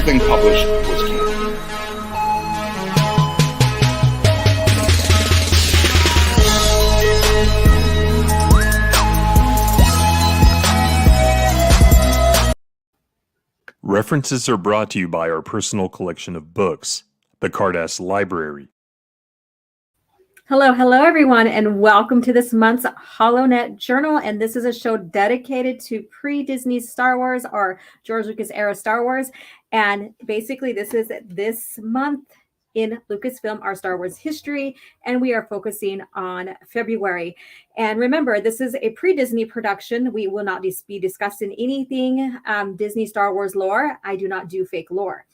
everything published was canon. References are brought to you by our personal collection of books, the Cardass Library. Hello, everyone, and welcome to this month's Holonet Journal. And this is a show dedicated to pre-Disney Star Wars or George Lucas era Star Wars. And basically, this is this month in Lucasfilm, our Star Wars history, and we are focusing on February. And remember, this is a pre-Disney production. We will not be discussing anything Disney Star Wars lore. I do not do fake lore.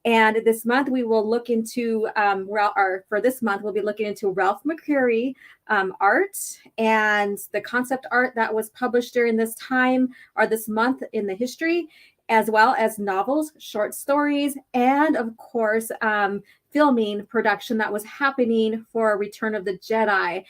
And this month we will look into, for this month, we'll be looking into Ralph McQuarrie art and the concept art that was published during this time or this month in the history, as well as novels, short stories, and of course, filming production that was happening for Return of the Jedi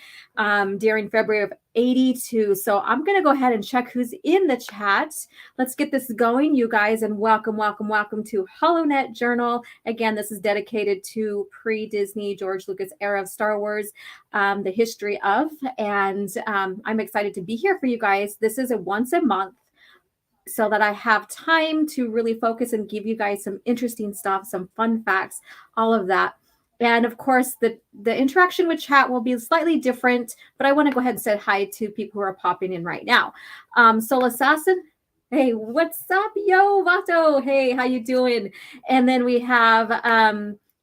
during February of 82. So I'm going to go ahead and check who's in the chat. Let's get this going, you guys, and welcome to Holonet Journal. Again, this is dedicated to pre-Disney George Lucas era of Star Wars, the history of, and I'm excited to be here for you guys. This is a once a month, so that I have time to really focus and give you guys some interesting stuff, some fun facts, all of that. And of course, the interaction with chat will be slightly different, but I want to go ahead and say hi to people who are popping in right now. Soul Assassin, hey, what's up, yo, Vato? Hey, how you doing? And then we have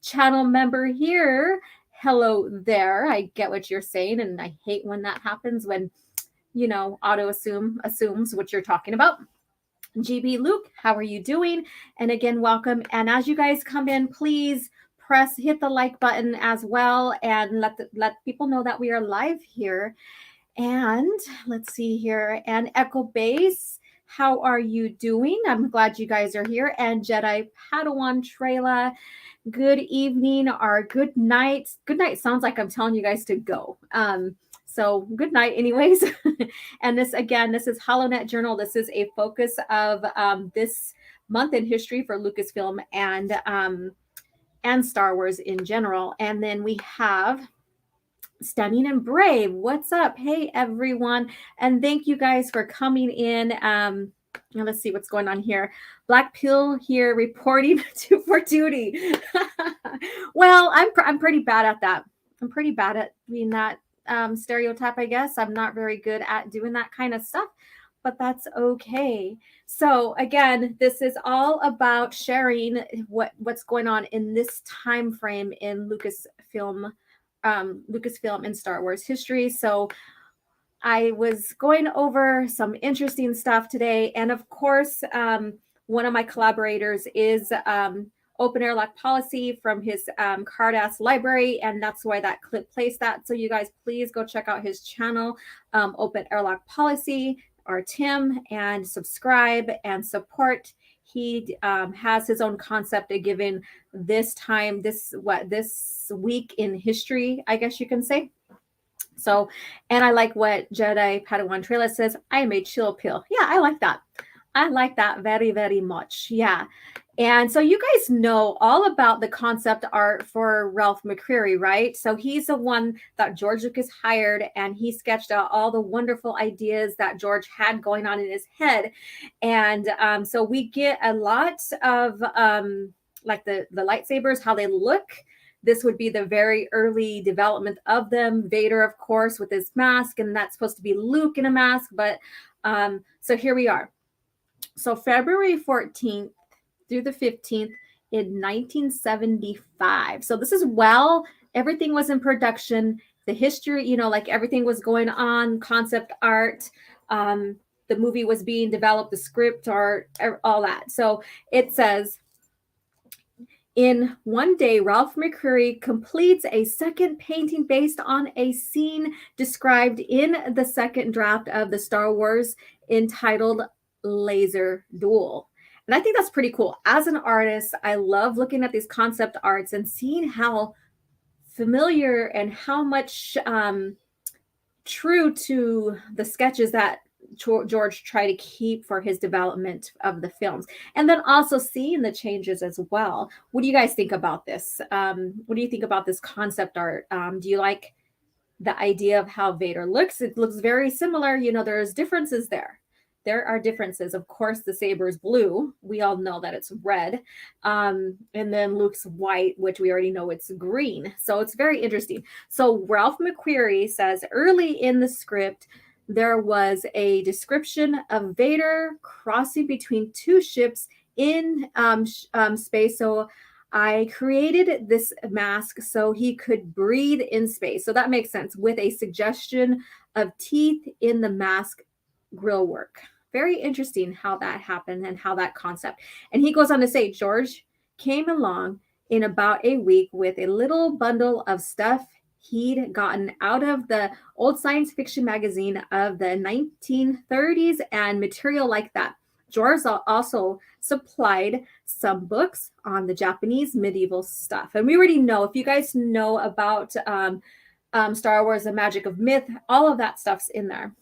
channel member here. Hello there. I get what you're saying, and I hate when that happens, when, you know, auto assumes what you're talking about. GB Luke, how are you doing? And again, welcome. And as you guys come in, please hit the like button as well, and let people know that we are live here. And let's see here. And Echo Base, how are you doing? I'm glad you guys are here. And Jedi Padawan Trela, good evening or good night. Good night sounds like I'm telling you guys to go. So good night anyways. And this is Holonet Journal. This is a focus of this month in history for Lucasfilm and Star Wars in general. And then we have Stunning and Brave. What's up? Hey, everyone. And thank you guys for coming in. Now let's see what's going on here. Black Pill here reporting for duty. Well, I'm pretty bad at that. I'm pretty bad at being that stereotype, I guess. I'm not very good at doing that kind of stuff, but that's okay. So again, this is all about sharing what's going on in this time frame in Lucasfilm and Star Wars history. So I was going over some interesting stuff today, and of course, one of my collaborators is Open Airlock Policy from his Cardass library, and that's why that clip placed that. So you guys, please go check out his channel, Open Airlock Policy, or Tim, and subscribe and support. He has his own concept of giving this week in history, I guess you can say. So, and I like what Jedi Padawan Trailer says, I am a chill pill. Yeah, I like that. I like that very, very much. Yeah. And so you guys know all about the concept art for Ralph McQuarrie, right? So he's the one that George Lucas hired, and he sketched out all the wonderful ideas that George had going on in his head. And so we get a lot of like the lightsabers, how they look. This would be the very early development of them. Vader, of course, with his mask, and that's supposed to be Luke in a mask. But so here we are. So February 14th through the 15th in 1975. So this is everything was in production. The history, you know, like everything was going on, concept art. The movie was being developed, the script art, all that. So it says, in one day, Ralph McQuarrie completes a second painting based on a scene described in the second draft of the Star Wars entitled Laser Duel. And I think that's pretty cool. As an artist, I love looking at these concept arts and seeing how familiar and how much true to the sketches that George tried to keep for his development of the films. And then also seeing the changes as well. What do you guys think about this? What do you think about this concept art? Do you like the idea of how Vader looks? It looks very similar. There's differences there. There are differences. Of course, the saber is blue. We all know that it's red. And then Luke's white, which we already know it's green. So it's very interesting. So Ralph McQuarrie says early in the script, there was a description of Vader crossing between two ships in space. So I created this mask so he could breathe in space. So that makes sense, with a suggestion of teeth in the mask grill work. Very interesting how that happened and how that concept. And he goes on to say, George came along in about a week with a little bundle of stuff he'd gotten out of the old science fiction magazine of the 1930s and material like that. George also supplied some books on the Japanese medieval stuff. And we already know, if you guys know about Star Wars, the magic of myth, all of that stuff's in there.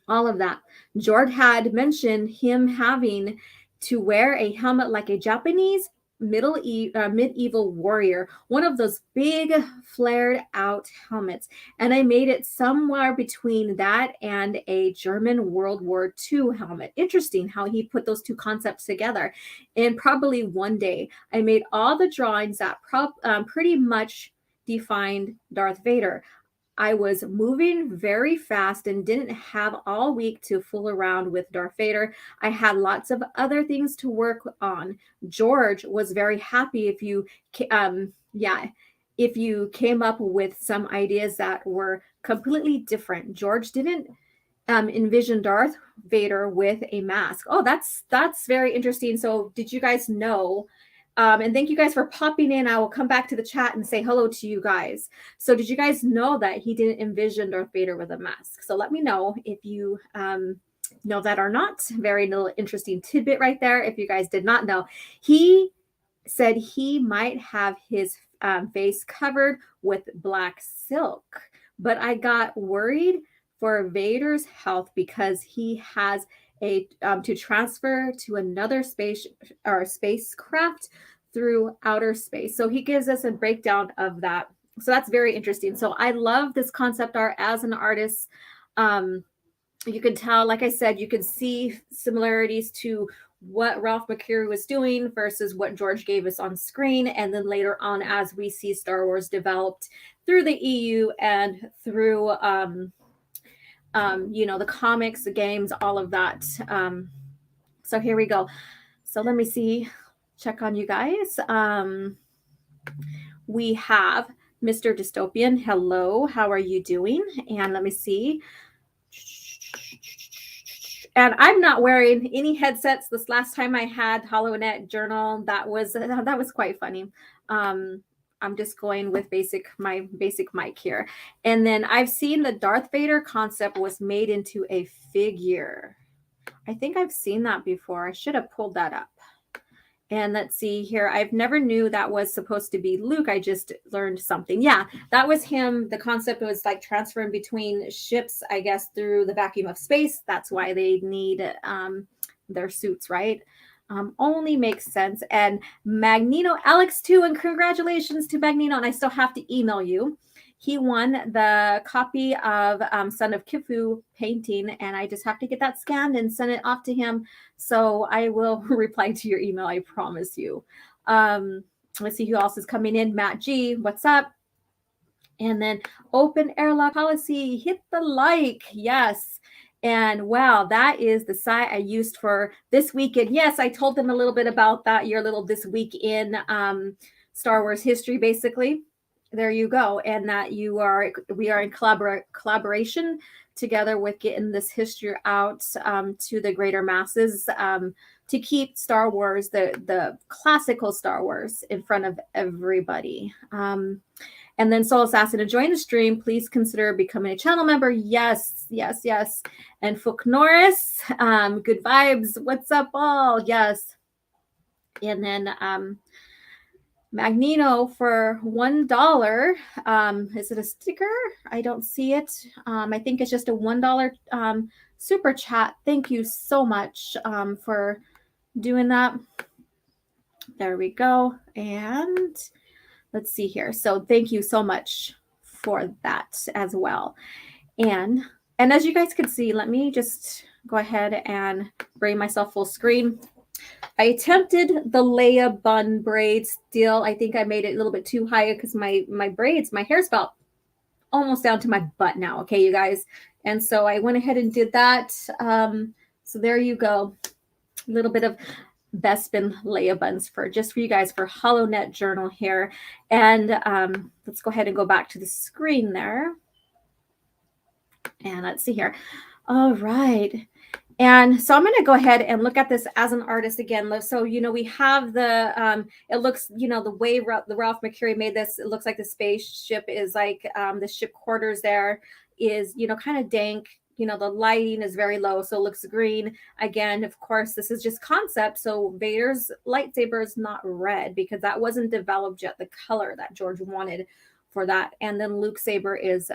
All of that. George had mentioned him having to wear a helmet like a Japanese medieval warrior, one of those big flared out helmets. And I made it somewhere between that and a German World War II helmet. Interesting how he put those two concepts together. And probably one day I made all the drawings that pretty much defined Darth Vader. I was moving very fast and didn't have all week to fool around with Darth Vader. I had lots of other things to work on. George was very happy if you came up with some ideas that were completely different. George didn't envision Darth Vader with a mask. Oh, that's very interesting. So did you guys know? And thank you guys for popping in. I will come back to the chat and say hello to you guys. So did you guys know that he didn't envision Darth Vader with a mask? So let me know if you know that or not. Very little interesting tidbit right there. If you guys did not know, he said he might have his face covered with black silk, but I got worried for Vader's health because he has to transfer to another spacecraft through outer space. So he gives us a breakdown of that. So that's very interesting. So I love this concept art as an artist. You can tell, like I said, you can see similarities to what Ralph McQuarrie was doing versus what George gave us on screen. And then later on, as we see Star Wars developed through the EU and through the comics, the games, all of that. So here we go. So let me see, check on you guys. We have Mr. Dystopian. Hello, how are you doing? And let me see. And I'm not wearing any headsets. This last time I had Holonet Journal, that was quite funny. I'm just going with my basic mic here. And then I've seen the Darth Vader concept was made into a figure. I think I've seen that before. I should have pulled that up. And let's see here. I've never knew that was supposed to be Luke. I just learned something. Yeah, that was him. The concept was like transferring between ships, I guess, through the vacuum of space. That's why they need their suits, right? Only makes sense. And Magneto, Alex too, and congratulations to Magneto. And I still have to email you. He won the copy of Son of Kifu painting, and I just have to get that scanned and send it off to him. So I will reply to your email, I promise you. Let's see who else is coming in. Matt G, what's up? And then open airlock policy, hit the like, yes. And wow, that is the site I used for this weekend. Yes, I told them a little bit about that, your little this week in Star Wars history, basically. There you go. And that we are in collaboration together with getting this history out to the greater masses to keep Star Wars, the classical Star Wars, in front of everybody. And then Soul Assassin, enjoying the stream, please consider becoming a channel member. Yes, yes, yes. And Fook Norris, good vibes. What's up, all? Yes. And then Magneto for $1. Is it a sticker? I don't see it. I think it's just a $1 super chat. Thank you so much for doing that. There we go. And let's see here. So thank you so much for that as well. And as you guys can see, let me just go ahead and bring myself full screen. I attempted the Leia bun braid still. I think I made it a little bit too high because my braids, my hair's about almost down to my butt now. Okay, you guys. And so I went ahead and did that. So there you go. A little bit of Bespin Leia buns for you guys for Holonet journal here. And let's go ahead and go back to the screen there. And let's see here. All right. And so I'm going to go ahead and look at this as an artist again. So, we have the, it looks, the way the Ralph McQuarrie made this, it looks like the spaceship is like the ship quarters there is, kind of dank. The lighting is very low, so it looks green. Again, of course, this is just concept. So Vader's lightsaber is not red because that wasn't developed yet, the color that George wanted for that. And then Luke's saber is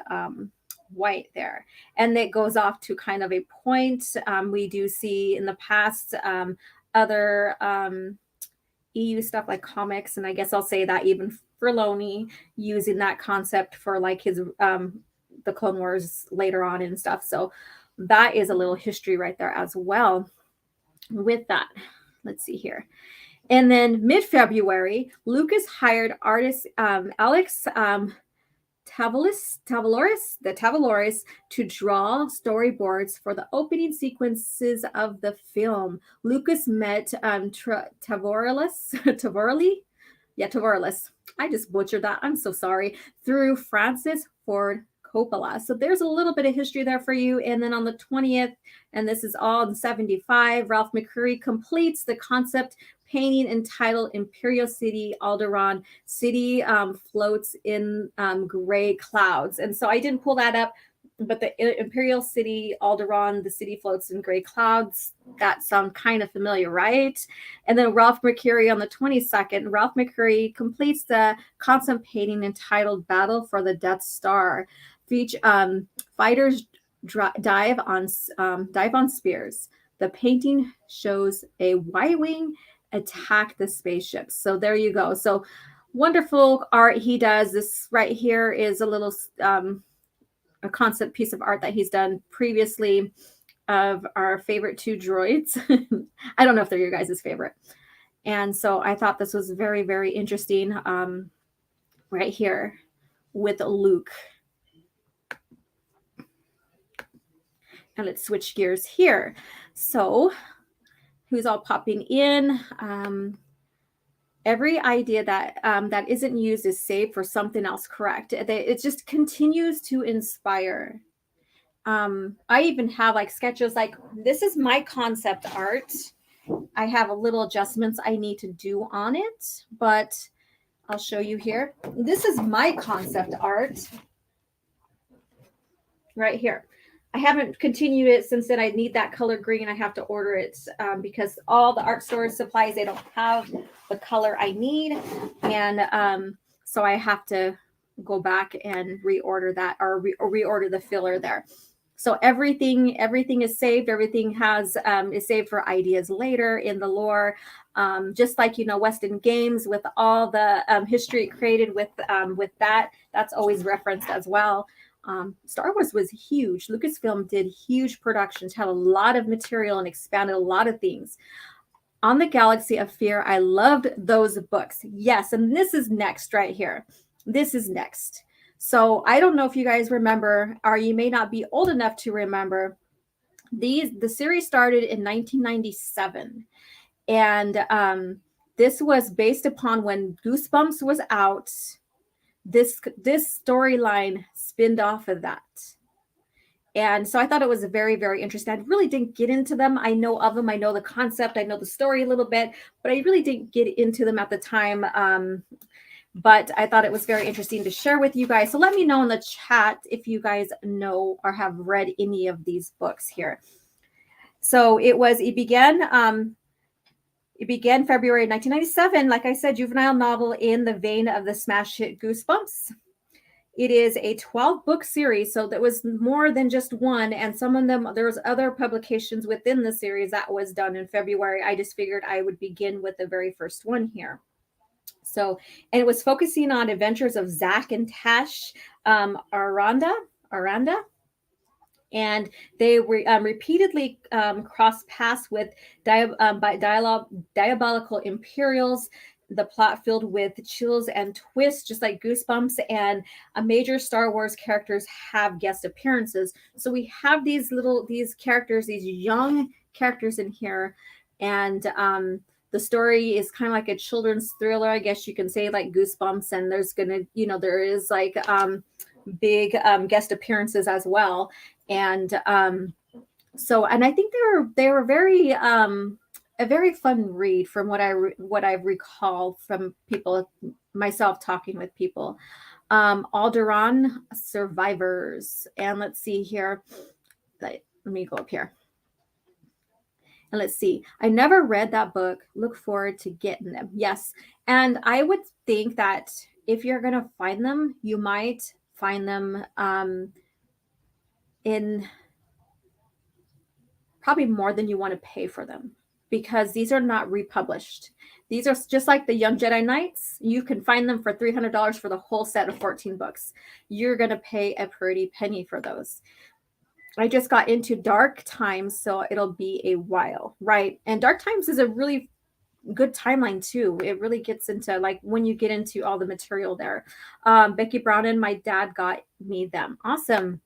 white there. And it goes off to kind of a point. We do see in the past other EU stuff like comics, and I guess I'll say that even Filoni using that concept for like his the Clone Wars later on and stuff. So that is a little history right there as well with that. Let's see here. And then mid-February, Lucas hired artist Alex Tavalores to draw storyboards for the opening sequences of the film. Lucas met Tavalores. I just butchered that. I'm so sorry. Through Francis Ford Coppola. So there's a little bit of history there for you. And then on the 20th, and this is all in 75, Ralph McQuarrie completes the concept painting entitled Imperial City Alderaan. City floats in gray clouds. And so I didn't pull that up, but the Imperial City Alderaan, the city floats in gray clouds. That sounds kind of familiar, right? And then Ralph McQuarrie on the 22nd, Ralph McQuarrie completes the concept painting entitled Battle for the Death Star. Fighters dive on spears. The painting shows a Y-wing attack the spaceships. So there you go. So wonderful art he does. This right here is a little a concept piece of art that he's done previously of our favorite two droids. I don't know if they're your guys' favorite. And so I thought this was very, very interesting right here with Luke. And let's switch gears here. So who's all popping in? Every idea that that isn't used is saved for something else, correct? It just continues to inspire. I even have like sketches like this is my concept art. I have a little adjustments I need to do on it, but I'll show you here. This is my concept art right here. I haven't continued it since then. I need that color green. I have to order it because all the art store supplies, they don't have the color I need. And so I have to go back and reorder that or reorder the filler there. So everything is saved. Everything has is saved for ideas later in the lore. Just like, Weston Games with all the history created with that, that's always referenced as well. Star Wars was huge. Lucasfilm did huge productions, had a lot of material and expanded a lot of things. On the Galaxy of Fear, I loved those books. Yes, and this is next right here. This is next. So I don't know if you guys remember, or you may not be old enough to remember, the series started in 1997. And this was based upon when Goosebumps was out. This storyline spinned off of that. And so I thought it was very, very interesting. I really didn't get into them. I know of them. I know the concept. I know the story a little bit, but I really didn't get into them at the time. But I thought it was very interesting to share with you guys. So let me know in the chat if you guys know or have read any of these books here. So it began It began February 1997. Like I said, juvenile novel in the vein of the smash hit Goosebumps. It is a 12-book series, so that was more than just one. And some of them, there's other publications within the series that was done in February. I just figured I would begin with the very first one here. So, and it was focusing on adventures of Zach and Tash Aranda, and they were repeatedly crossed paths with diabolical Imperials. The plot filled with chills and twists, just like Goosebumps, and major Star Wars characters have guest appearances. So we have these characters, these young characters in here, and the story is kind of like a children's thriller, I guess you can say, like Goosebumps, and there's gonna, there is like big guest appearances as well. And so, and I think they were very a very fun read from what I recall from people, myself talking with people. Alderaan Survivors, and let's see here. Let me go up here. And let's see. I never read that book. Look forward to getting them. Yes. And I would think that if you're going to find them, you might find them in probably more than you want to pay for them, because these are not republished. These are just like the Young Jedi Knights. You can find them for $300 for the whole set of 14 books. You're going to pay a pretty penny for those. I just got into Dark Times, so it'll be a while, right? And Dark Times is a really good timeline too. It really gets into like when you get into all the material there. Becky Brown and my dad got me them. Awesome.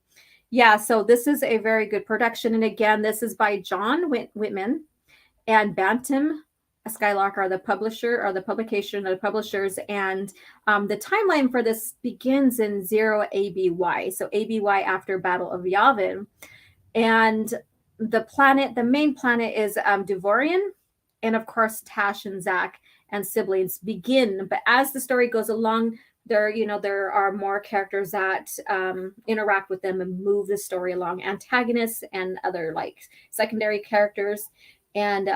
Yeah, so this is a very good production. And again, this is by John Whitman and Bantam Skylark are the publisher, or the publication, or the publishers. And the timeline for this begins in 0 ABY. So ABY after Battle of Yavin. And the main planet is Devorian. And of course, Tash and Zach and siblings begin. But as the story goes along, there are more characters that interact with them and move the story along. Antagonists and other like secondary characters. And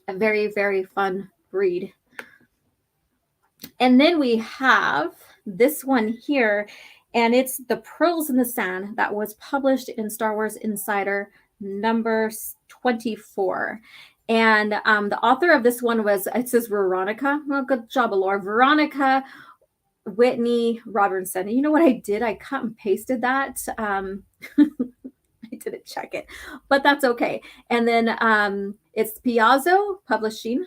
a very, very fun read. And then we have this one here, and it's The Pearls in the Sand, that was published in Star Wars Insider number 24. And the author of this one it says Veronica. Well, good job, Laura. Veronica Whitney Robertson. And you know what I did? I cut and pasted that. I didn't check it, but that's okay. And then it's Piazzo Publishing,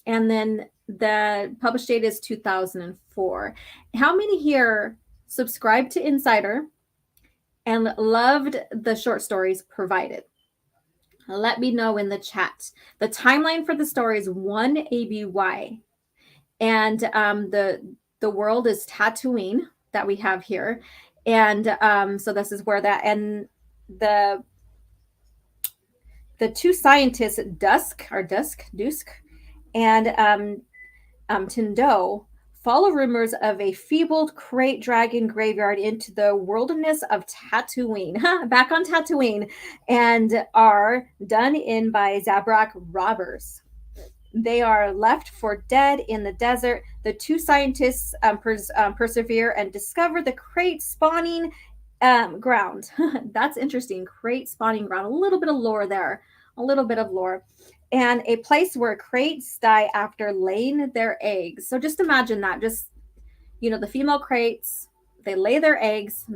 and then the published date is 2004. How many here subscribed to Insider and loved the short stories provided? Let me know in the chat. The timeline for the story is 1 ABY, and the world is Tatooine that we have here, and so this is where that, and the two scientists, Dusk, and Tindo, follow rumors of a feebled krayt dragon graveyard into the wilderness of Tatooine, back on Tatooine, and are done in by Zabrak robbers. They are left for dead in the desert. The two scientists persevere and discover the krayt spawning ground. That's interesting. Krayt spawning ground. A little bit of lore there. A little bit of lore. And a place where krayts die after laying their eggs. So just imagine that. Just, the female krayts, they lay their eggs,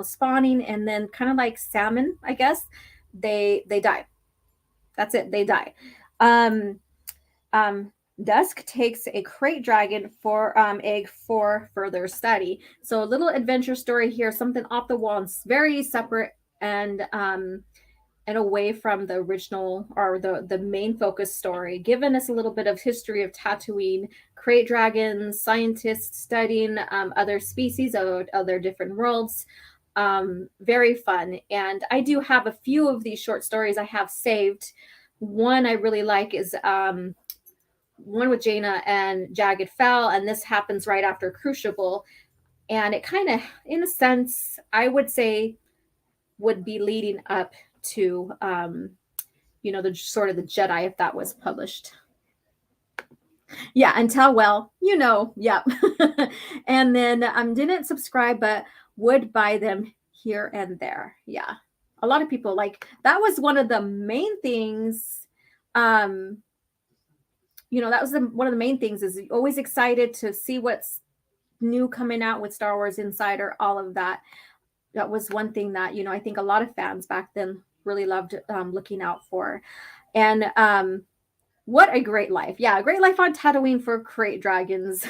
spawning, and then kind of like salmon, I guess, they die. That's it. They die. Dusk takes a krayt dragon egg for further study. So a little adventure story here, something off the wall, and very separate and away from the original or the main focus story, giving us a little bit of history of Tatooine, krayt dragons, scientists studying other species of other different worlds. Very fun. And I do have a few of these short stories I have saved. One I really like is one with Jaina and Jagged Fell, and this happens right after Crucible. And it kind of, in a sense, I would say, would be leading up to, the sort of the Jedi, if that was published. Yeah, and tell well, yep. And then didn't subscribe, but would buy them here and there. Yeah. A lot of people like that was one of the main things. That was one of the main things is always excited to see what's new coming out with Star Wars Insider, all of that. That was one thing that, I think a lot of fans back then really loved looking out for. And what a great life. Yeah, a great life on Tatooine for Crate Dragons.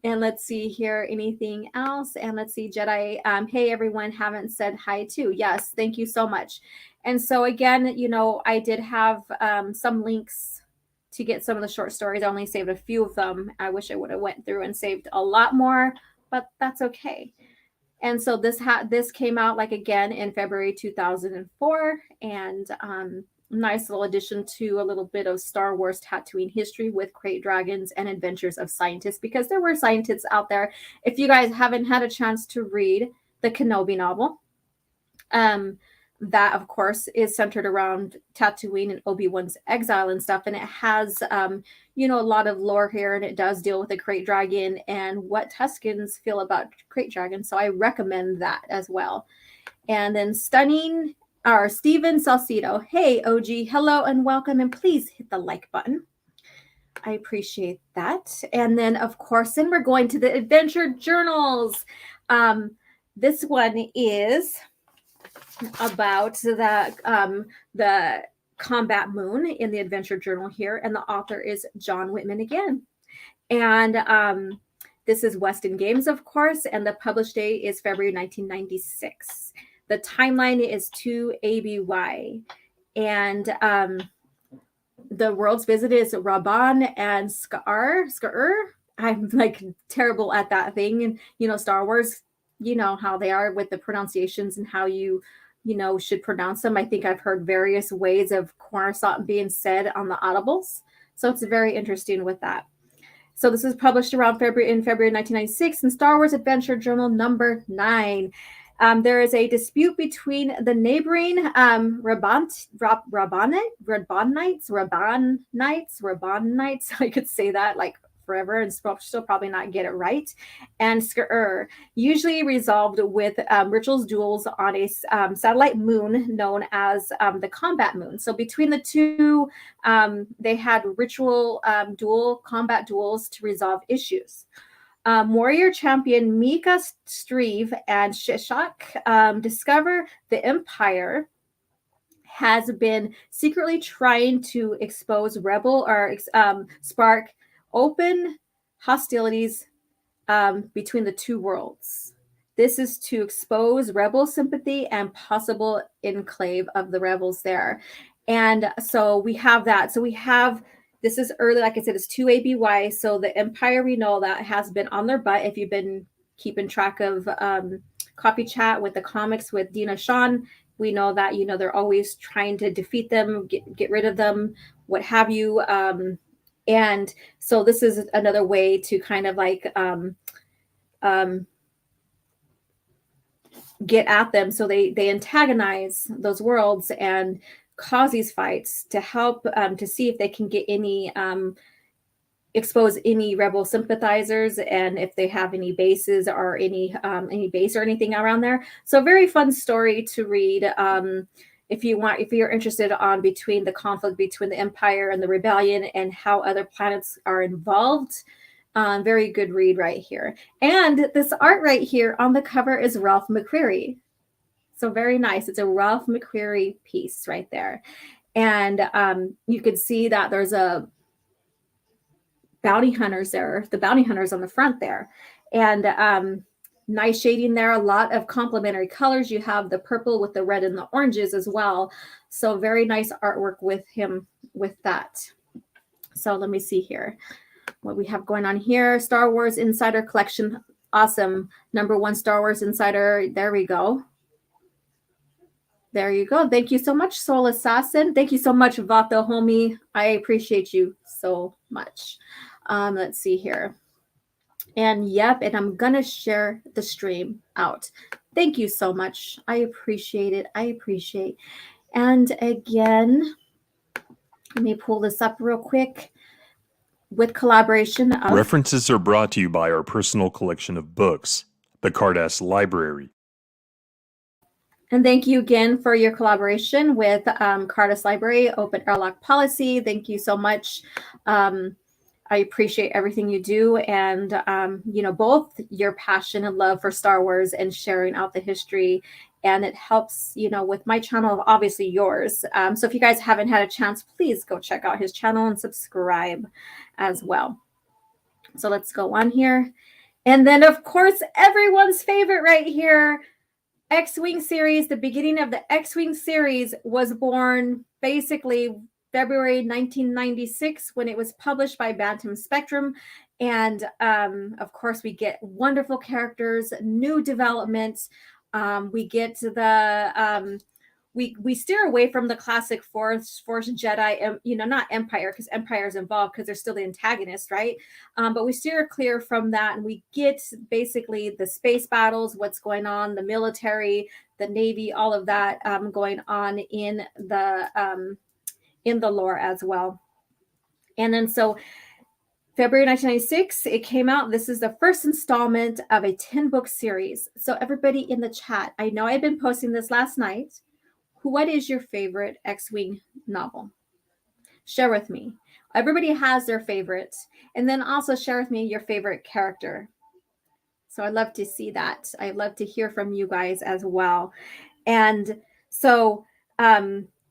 And let's see here, anything else? And let's see, Jedi. Hey, everyone, haven't said hi too. Yes, thank you so much. And so again, I did have some links to get some of the short stories. I only saved a few of them. I wish I would have went through and saved a lot more, but that's okay. And so this came out like again in February 2004, and nice little addition to a little bit of Star Wars Tatooine history with Crate Dragons and Adventures of Scientists, because there were scientists out there. If you guys haven't had a chance to read the Kenobi novel, that of course is centered around Tatooine and Obi-Wan's exile and stuff, and it has a lot of lore here, and it does deal with the Crate Dragon and what Tuskens feel about Crate Dragons, so I recommend that as well. And then Steven Salcido, hey OG, hello and welcome, and please hit the like button. I appreciate that. And then of course, then we're going to the adventure journals. This one is about the combat moon in the adventure journal here, and the author is John Whitman again. And this is Weston Games, of course, and the published date is February 1996. The timeline is 2 ABY, and the worlds visited is Raban and Ska'ur. I'm like terrible at that thing, and Star Wars, how they are with the pronunciations and how you should pronounce them. I think I've heard various ways of Coruscant being said on the audibles, so it's very interesting with that. So this is published around February 1996 in Star Wars Adventure Journal number 9. There is a dispute between the neighboring Raban Knights. I could say that like forever and still probably not get it right. And Ska'ur, usually resolved with rituals duels on a satellite moon known as the combat moon. So between the two, they had ritual combat duels to resolve issues. Warrior champion Mika Streve and Shishak discover the Empire has been secretly trying to expose rebel or spark open hostilities between the two worlds. This is to expose rebel sympathy and possible enclave of the rebels there. And so we have that. So we have, this is early, like I said, it's 2 ABY. So the Empire, we know that has been on their butt. If you've been keeping track of Coffee Chat with the comics with Dina Shawn, we know that, they're always trying to defeat them, get rid of them, what have you. And so this is another way to kind of like get at them. So they antagonize those worlds and cause these fights to help to see if they can get any expose any rebel sympathizers, and if they have any bases or any base or anything around there. So a very fun story to read. If you're interested on between the conflict between the Empire and the Rebellion and how other planets are involved, very good read right here. And this art right here on the cover is Ralph McQuarrie. So very nice. It's a Ralph McQuarrie piece right there. And you can see that there's a bounty hunters there, the bounty hunters on the front there. And nice shading there, a lot of complementary colors. You have the purple with the red and the oranges as well. So very nice artwork with him with that. So let me see here what we have going on here. Star Wars Insider Collection. Awesome. #1 Star Wars Insider. There we go. There you go. Thank you so much, Soul Assassin. Thank you so much, Vato homie. I appreciate you so much. Let's see here. And yep, and I'm going to share the stream out. Thank you so much. I appreciate it. I appreciate. And again, let me pull this up real quick. with collaboration of... References are brought to you by our personal collection of books, the Cardass Library. And thank you again for your collaboration with Cardass Library, Open Airlock Policy. Thank you so much. I appreciate everything you do, and both your passion and love for Star Wars and sharing out the history, and it helps with my channel, obviously yours. So if you guys haven't had a chance, please go check out his channel and subscribe as well. So let's go on here, and then of course everyone's favorite right here, X-Wing series. The beginning of the X-Wing series was born basically February 1996 when it was published by Bantam Spectrum. And of course, we get wonderful characters, new developments. We get to the... we steer away from the classic Force Jedi, not Empire, because Empire is involved because they're still the antagonist, right? But we steer clear from that, and we get basically the space battles, what's going on, the military, the Navy, all of that going on in the lore as well. And then so February 1996, it came out. This is the first installment of a 10-book series. So everybody in the chat, I know I've been posting this last night. What is your favorite X-Wing novel? Share with me. Everybody has their favorites. And then also share with me your favorite character. So I'd love to see that. I'd love to hear from you guys as well. And so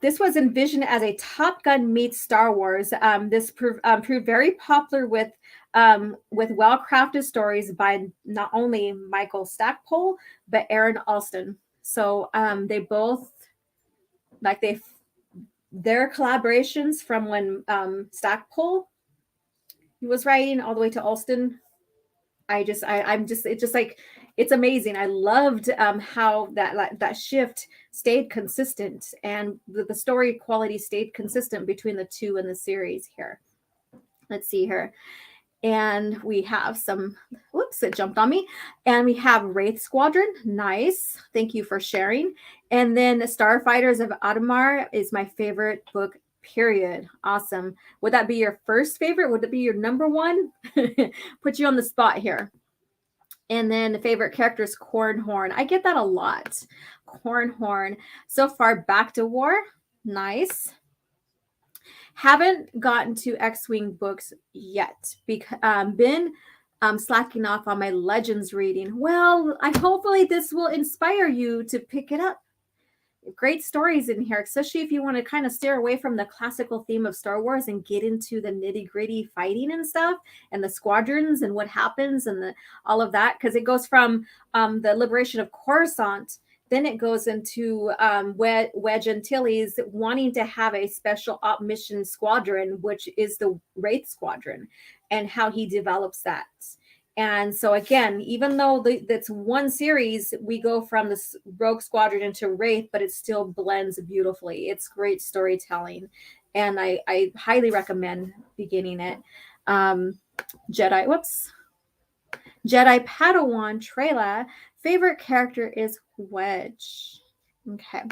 this was envisioned as a Top Gun meets Star Wars. This proved very popular with well-crafted stories by not only Michael Stackpole, but Aaron Alston. So they both... their collaborations from when Stackpole was writing all the way to Alston. It's amazing. I loved how that shift stayed consistent, and the story quality stayed consistent between the two in the series here. Let's see here. And we have some, whoops, it jumped on me. And we have Wraith Squadron. Nice. Thank you for sharing. And then Starfighters of Adamar is my favorite book, period. Awesome. Would that be your first favorite? Would it be your number one? Put you on the spot here. And then the favorite character is Cornhorn. I get that a lot. Cornhorn. So far, Back to War. Nice. Haven't gotten to X-Wing books yet. Been slacking off on my Legends reading. Well, hopefully this will inspire you to pick it up. Great stories in here, especially if you want to kind of steer away from the classical theme of Star Wars and get into the nitty-gritty fighting and stuff, and the squadrons and what happens and all of that, because it goes from the liberation of Coruscant. Then it goes into Wedge Antilles wanting to have a special op mission squadron, which is the Wraith Squadron, and how he develops that. And so again, even though that's one series, we go from this Rogue Squadron into Wraith, but it still blends beautifully. It's great storytelling, and I highly recommend beginning it. Jedi Padawan Trela. Favorite character is Wedge. Okay.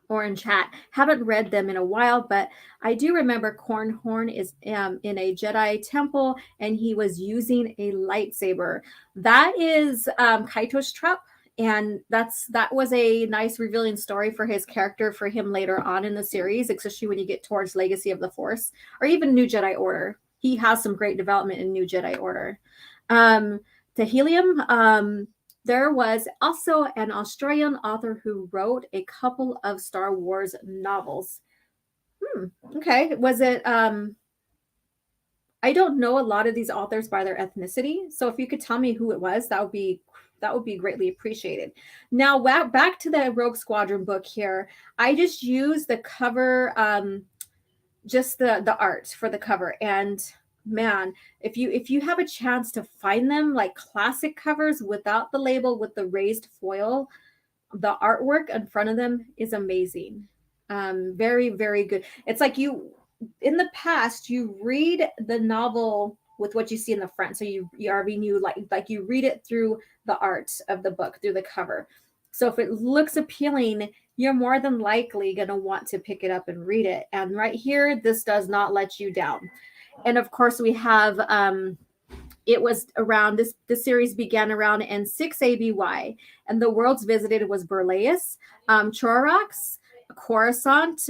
Or in chat. Haven't read them in a while, but I do remember Cornhorn is in a Jedi temple, and he was using a lightsaber. That is Kaito's trap, and that was a nice revealing story for his character for him later on in the series, especially when you get towards Legacy of the Force or even New Jedi Order. He has some great development in New Jedi Order. Tehelium. There was also an Australian author who wrote a couple of Star Wars novels. Okay. Was it... I don't know a lot of these authors by their ethnicity. So if you could tell me who it was, that would be greatly appreciated. Now, back to the Rogue Squadron book here. I just used the cover, just the art for the cover. And man, if you have a chance to find them, like classic covers without the label, with the raised foil, the artwork in front of them is amazing. Very, very good. It's like in the past, you read the novel with what you see in the front. So you read it through the art of the book, through the cover. So if it looks appealing, you're more than likely going to want to pick it up and read it. And right here, this does not let you down. And of course, we have it was around this series began around in 6 ABY, and the worlds visited was Berlaeus, Chorox, Coruscant,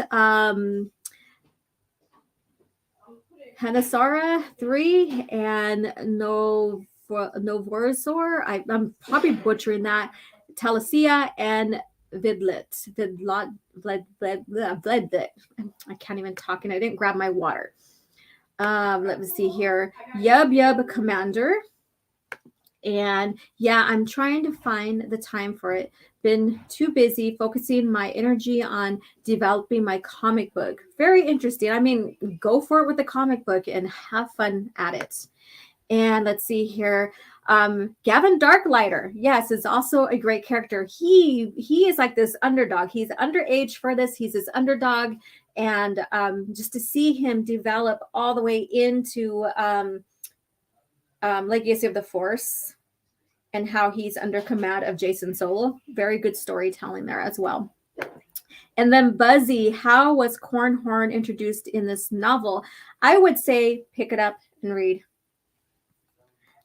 Hanasara 3, and Novorsor. I'm probably butchering that. Telesia and Vidlot. I can't even talk, and I didn't grab my water. Let me see here. Yub Commander. And yeah, I'm trying to find the time for it. Been too busy focusing my energy on developing my comic book. Very interesting. I mean, go for it with the comic book and have fun at it. And let's see here. Gavin Darklighter, yes, is also a great character. He is like this underdog. He's underage for this. He's this underdog, and just to see him develop all the way into Legacy of the Force, and how he's under command of Jason Solo. Very good storytelling there as well. And then Buzzy, how was Cornhorn introduced in this novel? I would say pick it up and read.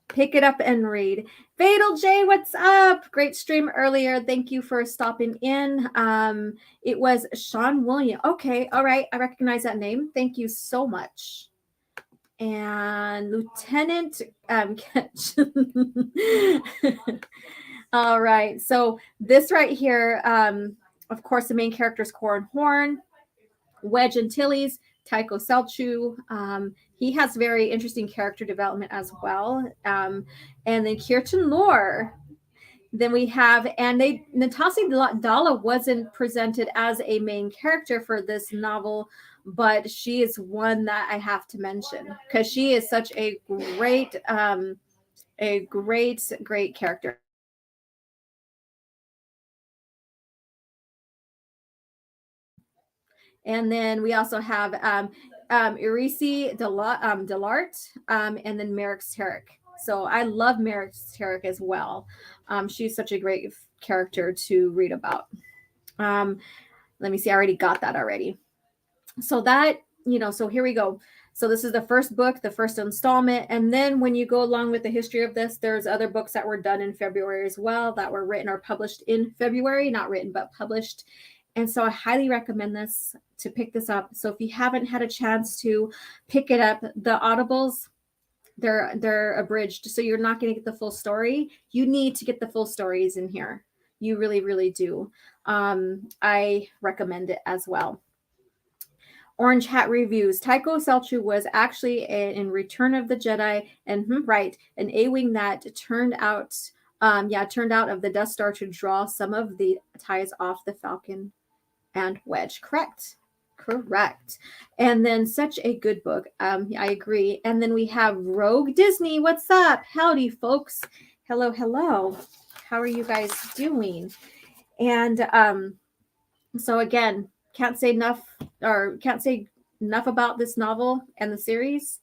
Pick it up and read. Fatal J, what's up? Great stream earlier. Thank you for stopping in. It was Sean William. Okay, all right. I recognize that name. Thank you so much. And Lieutenant all right, so this right here, of course, the main character is Corran Horn, Wedge Antilles, Tycho Selchu. He has very interesting character development as well. And then Kirtan Lore. Then we have, and Natasi Dalla wasn't presented as a main character for this novel, but she is one that I have to mention because she is such a great character. And then we also have Irisi Delart, and then Merrick's Tarek. So I love Merrick's Tarek as well. She's such a great character to read about. Let me see. I already got that already. So that, so here we go. So this is the first book, the first installment. And then when you go along with the history of this, there's other books that were done in February as well that were written or published in February, not written, but published. And so I highly recommend this to pick this up. So if you haven't had a chance to pick it up, the Audibles, they're abridged. So you're not going to get the full story. You need to get the full stories in here. You really, really do. I recommend it as well. Orange Hat Reviews. Tycho Selchu was actually in Return of the Jedi, and an A-wing that turned out of the Death Star to draw some of the ties off the Falcon and Wedge. Correct. And then such a good book. I agree. And then we have Rogue Disney. What's up? Howdy, folks. Hello. How are you guys doing? And so again, can't say enough about this novel and the series.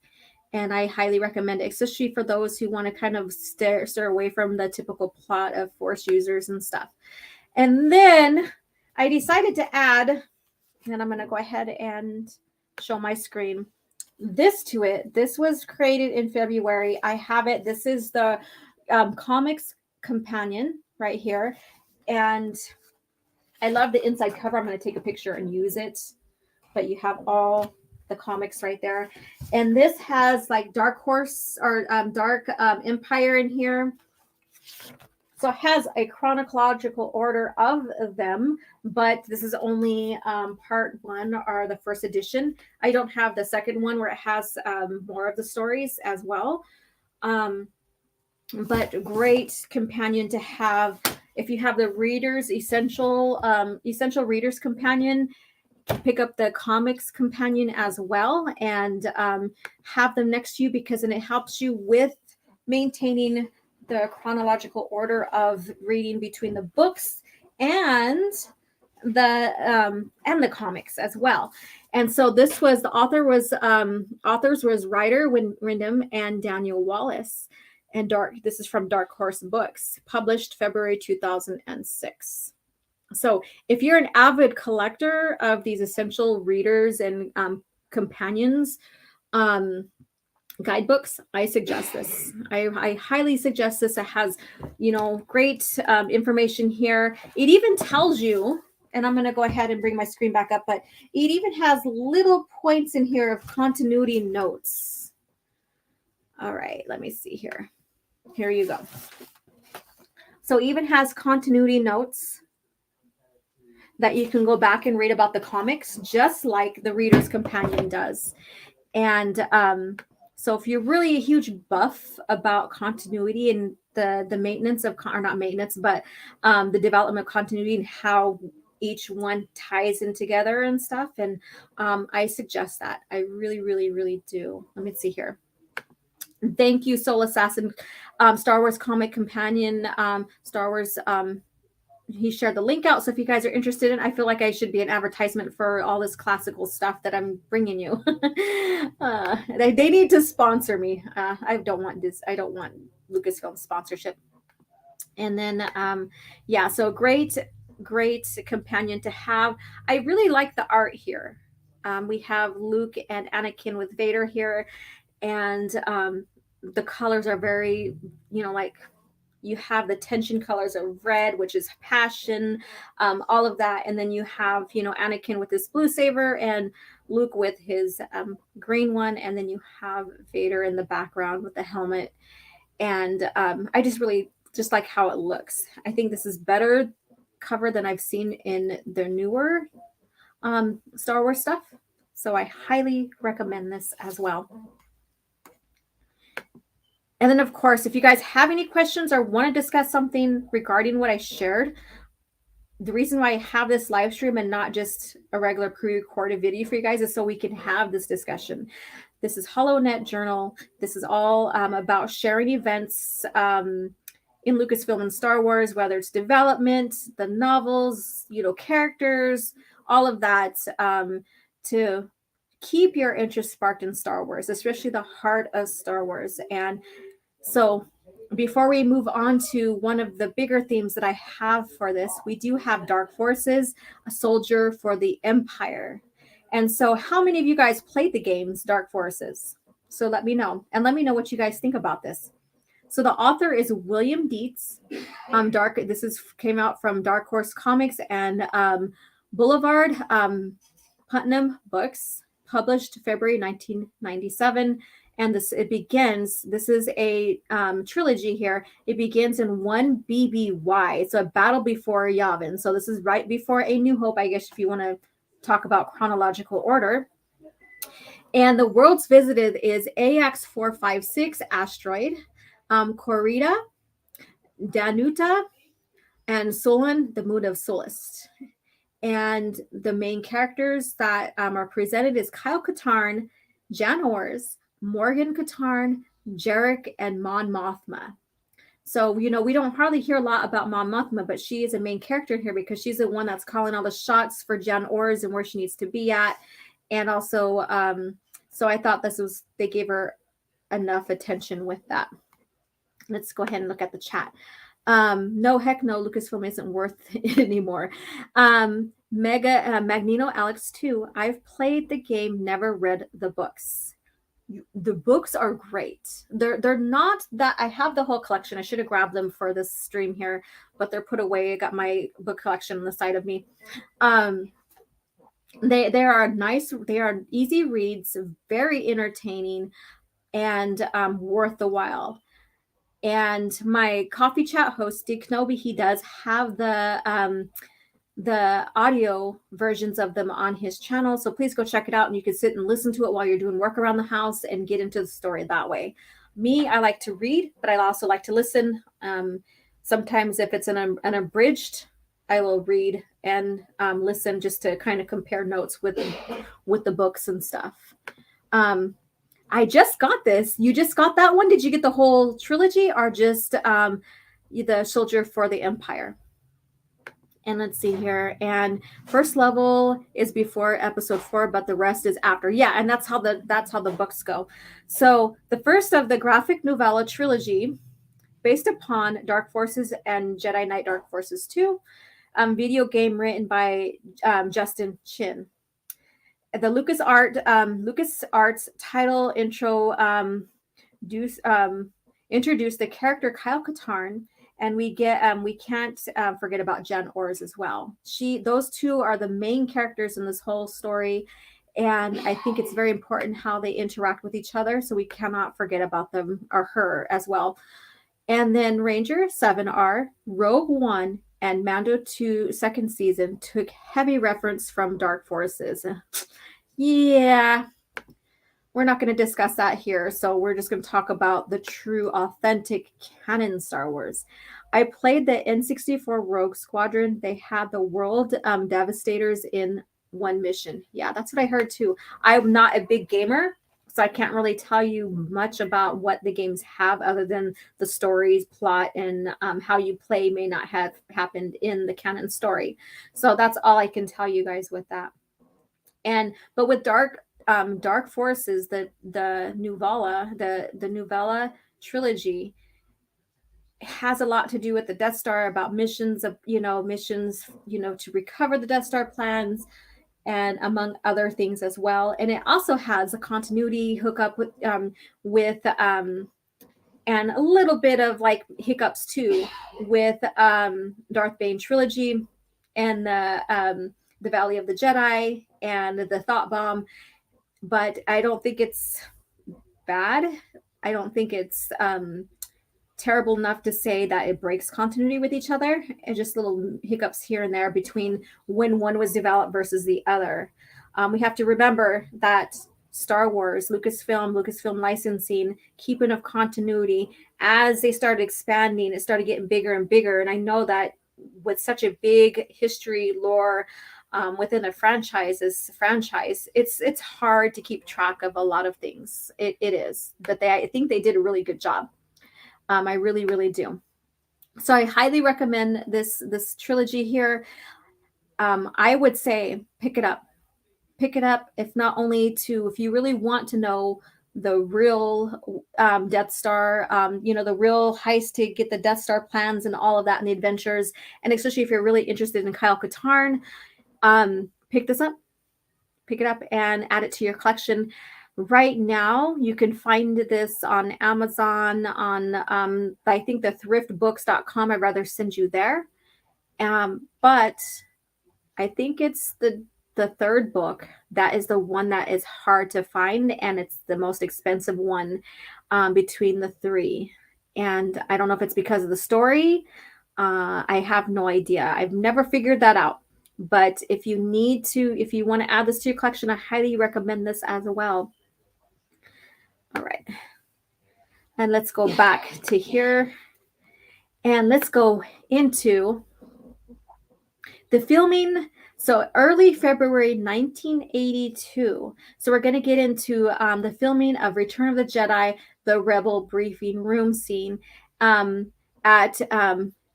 And I highly recommend it, especially for those who want to kind of steer away from the typical plot of Force users and stuff. And then I decided to add, and I'm going to go ahead and show my screen, this to it. This was created in February. I have it. This is the comics companion right here. And I love the inside cover. I'm going to take a picture and use it. But you have all the comics right there. And this has like Dark Horse or Dark Empire in here. So it has a chronological order of them, but this is only part one or the first edition. I don't have the second one where it has more of the stories as well. But great companion to have if you have the Reader's Essential Reader's Companion. Pick up the comics companion as well and have them next to you, because then it helps you with maintaining the chronological order of reading between the books and the comics as well. And so this was the authors was Ryder Wyndham and Daniel Wallace. And this is from Dark Horse Books, published February 2006. So if you're an avid collector of these essential readers and companions, guidebooks, I suggest this. I highly suggest this. It has, great information here. It even tells you, and I'm going to go ahead and bring my screen back up, but it even has little points in here of continuity notes. All right, let me see here. Here you go. So it even has continuity notes that you can go back and read about the comics, just like the Reader's Companion does. And so if you're really a huge buff about continuity and the maintenance of, or not maintenance, but the development of continuity and how each one ties in together and stuff, and I suggest that. I really, really, really do. Let me see here. Thank you, Soul Assassin, Star Wars Comic Companion, Star Wars. He shared the link out. So if you guys are interested in, I feel like I should be an advertisement for all this classical stuff that I'm bringing you. They need to sponsor me. I don't want this. I don't want Lucasfilm sponsorship. And then, yeah, so great companion to have. I really like the art here. We have Luke and Anakin with Vader here. And the colors are very, like, you have the tension colors of red, which is passion, all of that. And then you have, Anakin with his blue saber and Luke with his green one. And then you have Vader in the background with the helmet. And I just really just like how it looks. I think this is better cover than I've seen in the newer Star Wars stuff. So I highly recommend this as well. And then, of course, if you guys have any questions or want to discuss something regarding what I shared, the reason why I have this live stream and not just a regular pre-recorded video for you guys is so we can have this discussion. This is Holonet Journal. This is all about sharing events in Lucasfilm and Star Wars, whether it's development, the novels, characters, all of that, to keep your interest sparked in Star Wars, especially the heart of Star Wars. And so before we move on to one of the bigger themes that I have for this, we do have Dark Forces, a soldier for the Empire. And so how many of you guys played the games Dark Forces? So let me know. And let me know what you guys think about this. So the author is William Dietz. Came out from Dark Horse Comics and Boulevard Putnam Books, published February 1997. And this is a trilogy here. It begins in 1 BBY. It's a battle before Yavin. So this is right before A New Hope, I guess, if you want to talk about chronological order. And the worlds visited is AX456 asteroid, Corita, Danuta, and Solon, the moon of Solist. And the main characters that are presented is Kyle Katarn, Jan Ors, Morgan Katarn, Jarek, and Mon Mothma. So, we don't hardly hear a lot about Mon Mothma, but she is a main character here because she's the one that's calling all the shots for Jan Ors and where she needs to be at. And also, so I thought they gave her enough attention with that. Let's go ahead and look at the chat. No, heck no, Lucasfilm isn't worth it anymore. Magneto Alex 2. I've played the game, never read the books. The books are great. They're not that I have the whole collection. I should have grabbed them for this stream here, but they're put away. I got my book collection on the side of me. They are nice. They are easy reads, very entertaining, and worth the while. And my coffee chat host, Dick Knoby, he does have the audio versions of them on his channel. So please go check it out and you can sit and listen to it while you're doing work around the house and get into the story that way. Me, I like to read, but I also like to listen. Sometimes if it's an abridged, I will read and listen just to kind of compare notes with the books and stuff. I just got this. You just got that one? Did you get the whole trilogy or just the Soldier for the Empire? And let's see here. And first level is before episode 4, but the rest is after. Yeah, and that's how the books go. So the first of the graphic novella trilogy, based upon Dark Forces and Jedi Knight Dark Forces 2, video game written by Justin Chin. the LucasArts title intro introduce the character Kyle Katarn, and we can't forget about Jen Ors as well. Those two are the main characters in this whole story, and I think it's very important how they interact with each other, so we cannot forget about them or her as well. And then Ranger 7R, Rogue One, and Mando 2 second season took heavy reference from Dark Forces. Yeah, we're not going to discuss that here. So we're just going to talk about the true, authentic canon Star Wars. I played the N64 Rogue Squadron. They had the world devastators in one mission. Yeah, that's what I heard too. I'm not a big gamer, so I can't really tell you much about what the games have other than the stories, plot, and how you play may not have happened in the canon story. So that's all I can tell you guys with that. But with Dark Forces, the novella trilogy has a lot to do with the Death Star, about missions to recover the Death Star plans, and among other things as well. And it also has a continuity hookup with and a little bit of like hiccups too with Darth Bane trilogy and the Valley of the Jedi and the Thought Bomb. But I don't think it's bad. I don't think it's terrible enough to say that it breaks continuity with each other, and just little hiccups here and there between when one was developed versus the other. We have to remember that Star Wars, Lucasfilm licensing, keeping of continuity, as they started expanding, it started getting bigger and bigger. And I know that with such a big history, lore within a franchise, it's hard to keep track of a lot of things. It is, but I think they did a really good job. I really, really do. So I highly recommend this trilogy here. I would say pick it up. If you really want to know the real Death Star, the real heist to get the Death Star plans and all of that and the adventures, and especially if you're really interested in Kyle Katarn, pick it up and add it to your collection. Right now, you can find this on Amazon, on I think the thriftbooks.com. I'd rather send you there. But I think it's the third book that is the one that is hard to find, and it's the most expensive one between the three. And I don't know if it's because of the story. I have no idea. I've never figured that out. But if you want to add this to your collection, I highly recommend this as well. All right. And let's go back to here. And let's go into the filming. So early February 1982. So we're going to get into the filming of Return of the Jedi, the Rebel briefing room scene at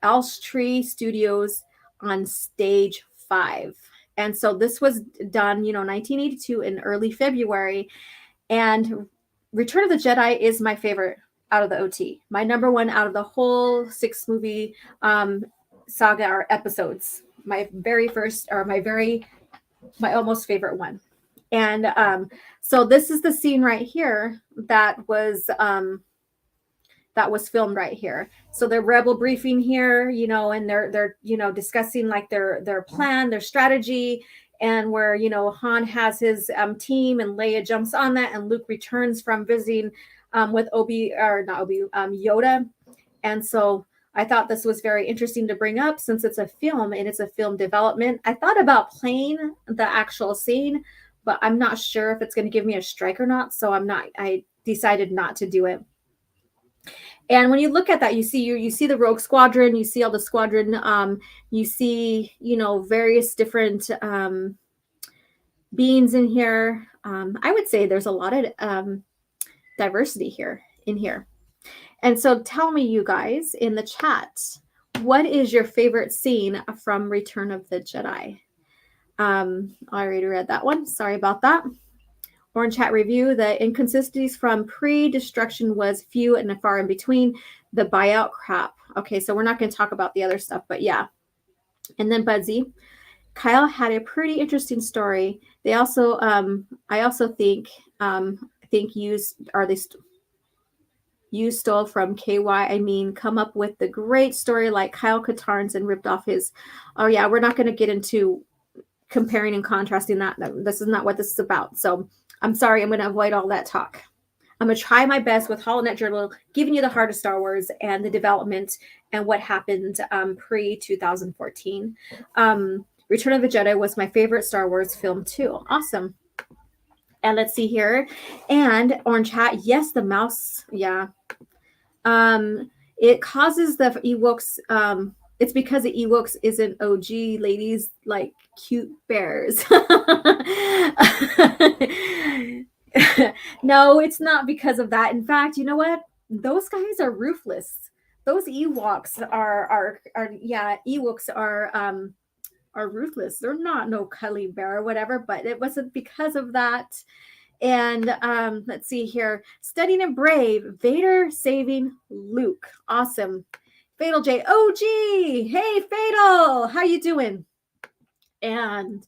Elstree Studios on Stage 5. And so this was done, 1982 in early February. And Return of the Jedi is my favorite out of the OT. My number one out of the whole 6-movie saga or episodes. My very first, or my almost favorite one. And so this is the scene right here that was filmed right here. So the Rebel briefing here, and they're discussing like their plan, their strategy, and where Han has his team, and Leia jumps on that, and Luke returns from visiting with Yoda. And so I thought this was very interesting to bring up since it's a film and it's a film development. I thought about playing the actual scene, but I'm not sure if it's going to give me a strike or not. So I decided not to do it. And when you look at that, you see the Rogue Squadron, you see all the squadron, you see, various different beings in here. I would say there's a lot of diversity in here. And so tell me, you guys, in the chat, what is your favorite scene from Return of the Jedi? I already read that one. Sorry about that. Orange Hat Review, the inconsistencies from pre-destruction was few and far in between. The buyout crap. Okay, so we're not going to talk about the other stuff, but yeah. And then Budsy, Kyle had a pretty interesting story. They also, I also think you stole from KY. I mean, come up with the great story like Kyle Katarns and ripped off his. Oh yeah, we're not going to get into comparing and contrasting that. This is not what this is about. So I'm sorry. I'm going to avoid all that talk. I'm going to try my best with Holonet Journal, giving you the heart of Star Wars and the development and what happened pre-2014. Return of the Jedi was my favorite Star Wars film too. Awesome. And let's see here. And Orange Hat, yes, the mouse. Yeah. It causes the Ewoks. It's because the Ewoks isn't OG ladies like cute bears. No, it's not because of that. In fact, you know what? Those guys are ruthless. Those Ewoks are Ewoks are ruthless. They're not no cuddly bear or whatever, but it wasn't because of that. And let's see here. Studying and Brave, Vader saving Luke. Awesome. Fatal J. OG. Hey, Fatal. How you doing? And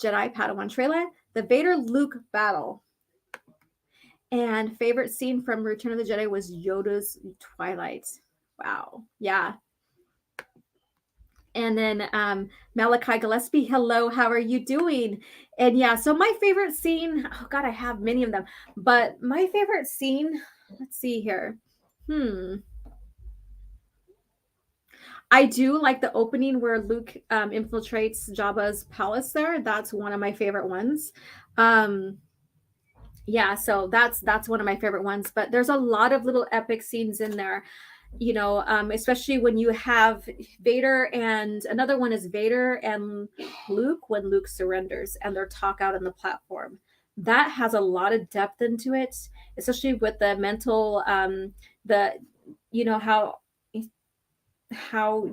Jedi Padawan trailer, the Vader Luke battle. And favorite scene from Return of the Jedi was Yoda's Twilight. Wow. Yeah. And then Malachi Gillespie, hello, how are you doing? And yeah, so my favorite scene, oh God, I have many of them, but my favorite scene, let's see here. I do like the opening where Luke infiltrates Jabba's palace there. That's one of my favorite ones. Yeah, so that's one of my favorite ones, but there's a lot of little epic scenes in there, you know, especially when you have Vader, and another one is Vader and Luke when Luke surrenders and their talk out on the platform. That has a lot of depth into it, especially with the mental, you know, how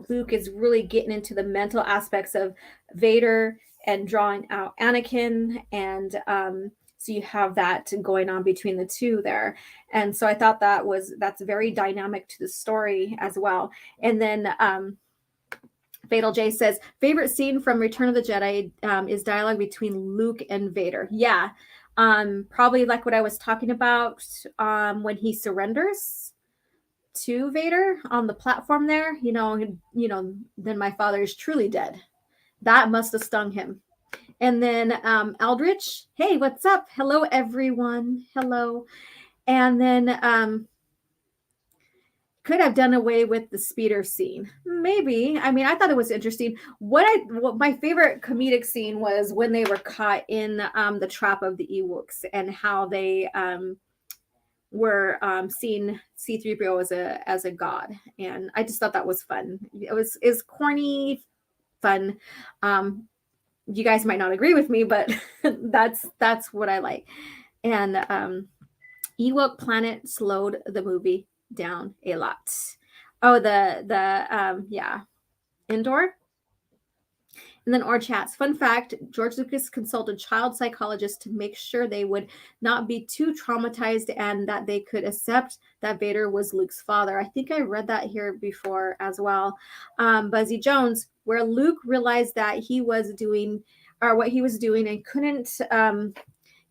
Luke is really getting into the mental aspects of Vader and drawing out Anakin, and so you have that going on between the two there. And so I thought that's very dynamic to the story as well. And then Fatal J says, favorite scene from Return of the Jedi is dialogue between Luke and Vader. Yeah, probably like what I was talking about when he surrenders to Vader on the platform there. You know, then my father is truly dead. That must have stung him. And then Aldrich, hey, what's up? Hello, everyone. Hello. And then could have done away with the speeder scene. Maybe. I mean, I thought it was interesting. What my favorite comedic scene was when they were caught in the trap of the Ewoks and how they were seeing C-3PO as a god. And I just thought that was fun. It was corny, fun. You guys might not agree with me, but that's what I like. And Ewok Planet slowed the movie down a lot. Oh, the Indoor. And then chats. Fun fact, George Lucas consulted child psychologists to make sure they would not be too traumatized and that they could accept that Vader was Luke's father. I think I read that here before as well. Buzzy Jones, where Luke realized that he was doing, or what he was doing, and couldn't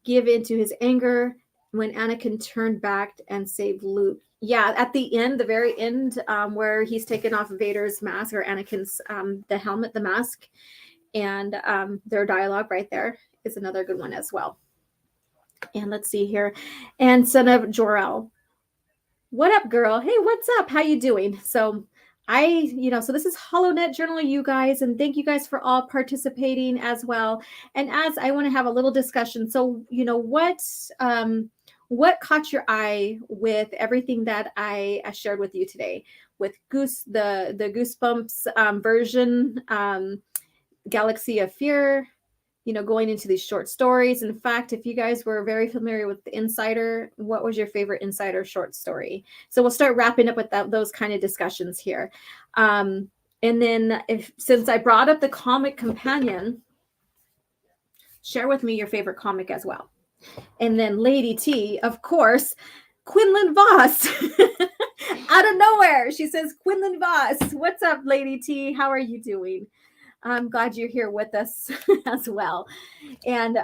give into his anger when Anakin turned back and saved Luke. Yeah, at the end, the very end, where he's taken off Vader's mask, or Anakin's, the helmet, the mask, and their dialogue right there is another good one as well. And let's see here. And son of Jor-El. What up, girl? Hey, what's up? How you doing? So so this is Holonet Journal, you guys, and thank you guys for all participating as well. And as I want to have a little discussion, so what caught your eye with everything that I shared with you today, with the Goosebumps version, Galaxy of Fear, going into these short stories. In fact, if you guys were very familiar with the Insider, what was your favorite Insider short story? So we'll start wrapping up with those kind of discussions here. And then since I brought up the comic companion, share with me your favorite comic as well. And then Lady T, of course, Quinlan Voss. Out of nowhere, she says, Quinlan Voss. What's up, Lady T? How are you doing? I'm glad you're here with us as well. And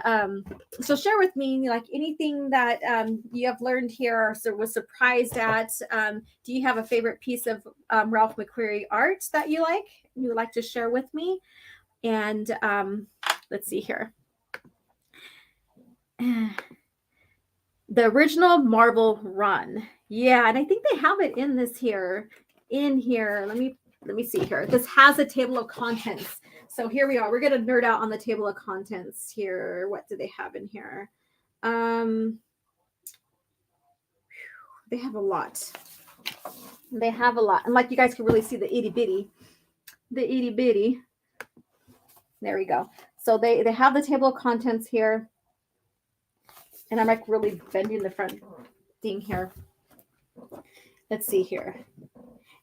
so share with me like anything that you have learned here or was surprised at. Do you have a favorite piece of Ralph McQuarrie art that you would like to share with me? And let's see here. The original Marvel run. Yeah, and I think they have it in here. Let me see here. This has a table of contents. So here we are. We're gonna nerd out on the table of contents here. What do they have in here? They have a lot. They have a lot. And like you guys can really see the itty bitty. The itty bitty. There we go. So they have the table of contents here. And I'm like really bending the front thing here. Let's see here.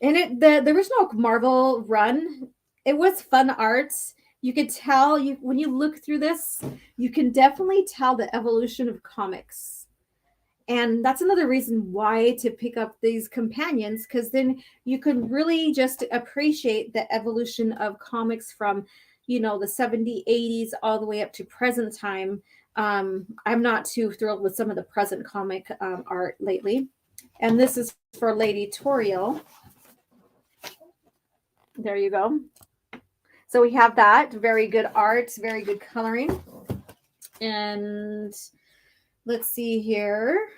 And the original Marvel run, it was fun art. You could tell when you look through this, you can definitely tell the evolution of comics. And that's another reason why to pick up these companions, because then you can really just appreciate the evolution of comics from, the 70s, 80s, all the way up to present time. I'm not too thrilled with some of the present comic art lately. And this is for Lady Toriel. There you go. So we have that. Very good art, very good coloring. And let's see here.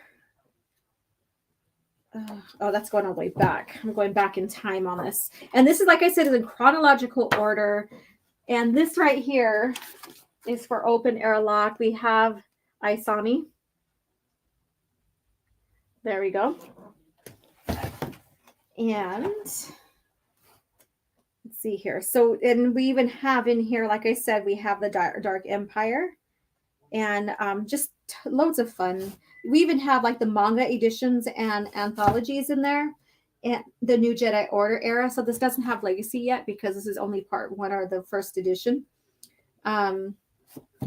Oh, that's going all the way back. I'm going back in time on this. And this is, like I said, is in chronological order. And this right here is for open airlock. We have Isani. There we go. And let's see here. So, and we even have in here, like I said, we have the Dark Empire. And just loads of fun. We even have like the manga editions and anthologies in there. And the New Jedi Order era. So this doesn't have Legacy yet because this is only part 1 or the first edition.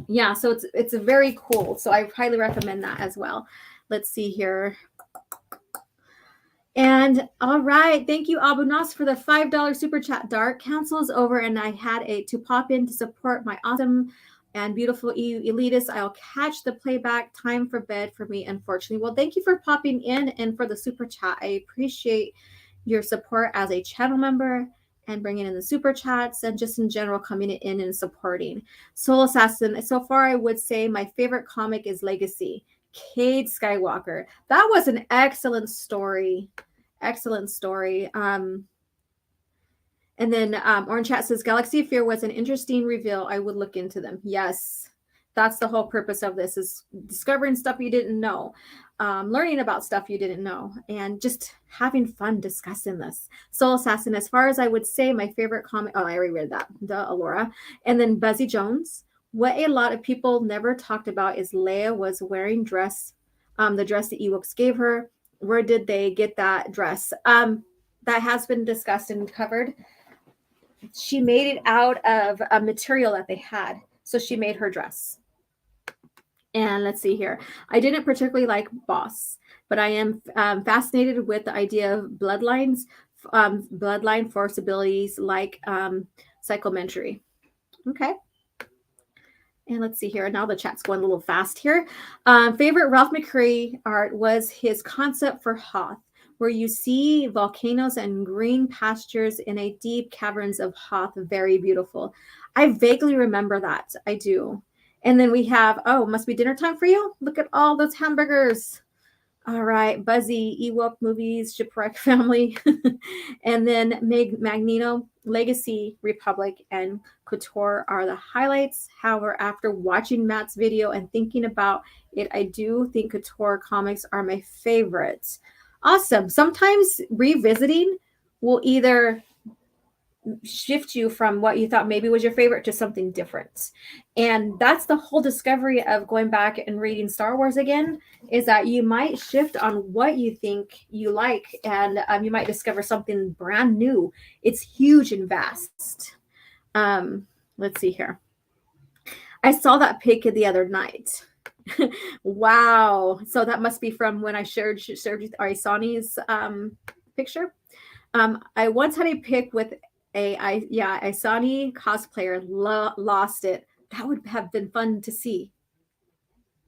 Yeah, so it's a very cool. So I highly recommend that as well. Let's see here. And all right, thank you, Abu Nas, for the $5 super chat. Dark Council is over, and I had to pop in to support my awesome and beautiful EU elitists. I'll catch the playback. Time for bed for me, unfortunately. Well, thank you for popping in and for the super chat. I appreciate your support as a channel member and bringing in the super chats and just in general coming in and supporting. Soul Assassin. So far, I would say my favorite comic is Legacy. Cade Skywalker. That was an excellent story. Excellent story. And then Orange Chat says, Galaxy of Fear was an interesting reveal. I would look into them. Yes, that's the whole purpose of this, is discovering stuff you didn't know, learning about stuff you didn't know, and just having fun discussing this. Soul Assassin, as far as I would say, my favorite comic. Oh, I already read that. Alora. And then Buzzy Jones. What a lot of people never talked about is Leia was wearing the dress the Ewoks gave her. Where did they get that dress? That has been discussed and covered. She made it out of a material that they had. So she made her dress. And let's see here. I didn't particularly like Boss, but I am fascinated with the idea of bloodline force abilities like psychometry. Okay. And let's see here. Now the chat's going a little fast here. Favorite Ralph McQuarrie art was his concept for Hoth, where you see volcanoes and green pastures in a deep caverns of Hoth. Very beautiful. I vaguely remember that. I do. And then we have, must be dinner time for you? Look at all those hamburgers. All right. Buzzy, Ewok movies, Shipwreck Family. And then Magneto, Legacy, Republic, and Couture are the highlights. However, after watching Matt's video and thinking about it, I do think Couture comics are my favorites. Awesome. Sometimes revisiting will either shift you from what you thought maybe was your favorite to something different. And that's the whole discovery of going back and reading Star Wars again, is that you might shift on what you think you like, and you might discover something brand new. It's huge and vast. Let's see here. I saw that pic the other night. Wow. So that must be from when I shared with Arisani's picture. I once had a pic with Isani cosplayer lost it. That would have been fun to see.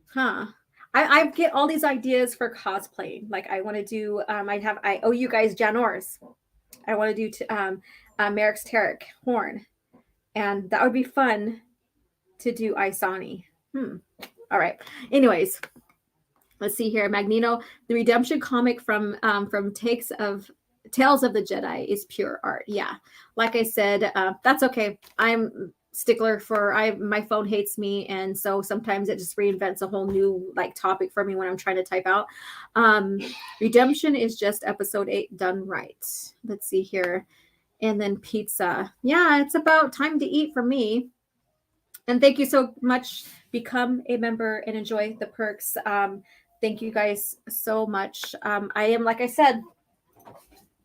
Huh. I get all these ideas for cosplaying. Like I want to do I owe you guys Janors. I want to do Merrick's Tarek Horn. And that would be fun to do Isani. All right. Anyways, let's see here. Magneto, the Redemption comic from Tales of the Jedi is pure art. Yeah. Like I said, that's okay. I'm stickler for my phone hates me, and so sometimes it just reinvents a whole new like topic for me when I'm trying to type out. Redemption is just episode 8 done right. Let's see here. And then pizza. Yeah, it's about time to eat for me. And thank you so much. Become a member and enjoy the perks. Thank you guys so much. I am, like I said,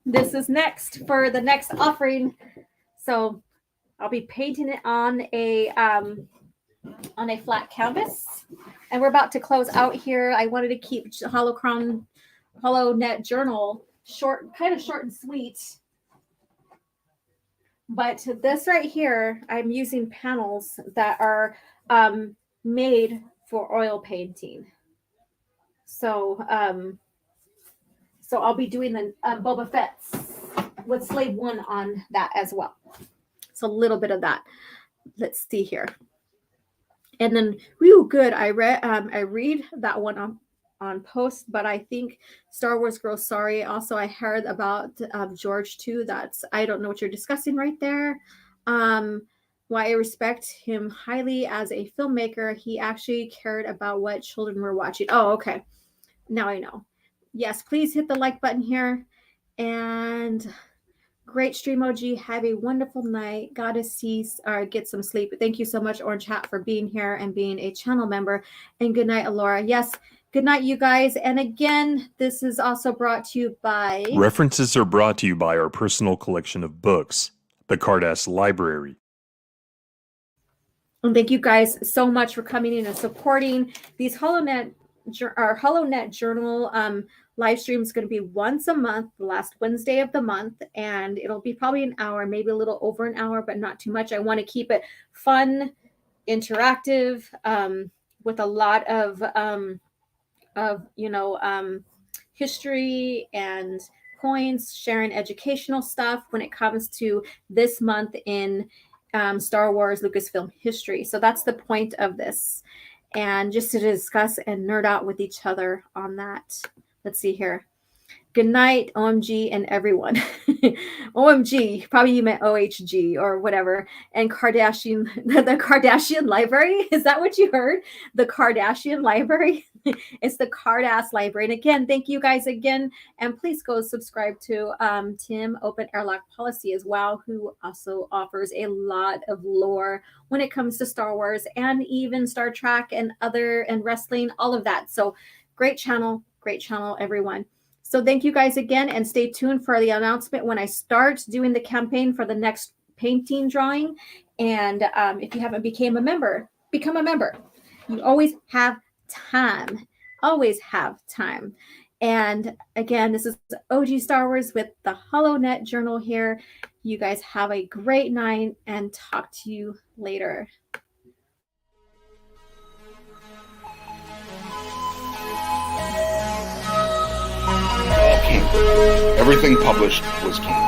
this is next for the next offering. So I'll be painting it on a flat canvas. And we're about to close out here. I wanted to keep Holonet Journal kind of short and sweet. But this right here, I'm using panels that are made for oil painting. So I'll be doing the Boba Fett's with Slave 1 on that as well. So a little bit of that. Let's see here. And then, good. I read that one on post, but I think Star Wars Girl Sorry. Also, I heard about George too. I don't know what you're discussing right there. Why I respect him highly as a filmmaker. He actually cared about what children were watching. Oh, okay. Now I know. Yes, please hit the like button here. And great stream, OG. Have a wonderful night. Gotta get some sleep. Thank you so much, Orange Hat, for being here and being a channel member. And good night, Alora. Yes, good night, you guys. And again, this is also brought to you by... References are brought to you by our personal collection of books, the Cardass Library. And thank you guys so much for coming in and supporting these Holonet Journal live stream. Is going to be once a month, the last Wednesday of the month, and it'll be probably an hour, maybe a little over an hour, but not too much. I want to keep it fun, interactive, with a lot of history and points, sharing educational stuff when it comes to this month in Star Wars Lucasfilm history. So that's the point of this, and just to discuss and nerd out with each other on that. Let's see here. Good night, OMG, and everyone. OMG, probably you meant OHG or whatever. And Kardashian, the Kardashian Library. Is that what you heard? The Kardashian Library? It's the Cardass Library. And again, thank you guys again. And please go subscribe to Tim Open Airlock Policy as well, who also offers a lot of lore when it comes to Star Wars and even Star Trek and wrestling, all of that. So great channel, everyone. So thank you guys again, and stay tuned for the announcement when I start doing the campaign for the next painting drawing. And if you haven't become a member. You always have time. And again, this is OG Star Wars with the Holonet Journal here. You guys have a great night, and talk to you later. All canon. Everything published was canon.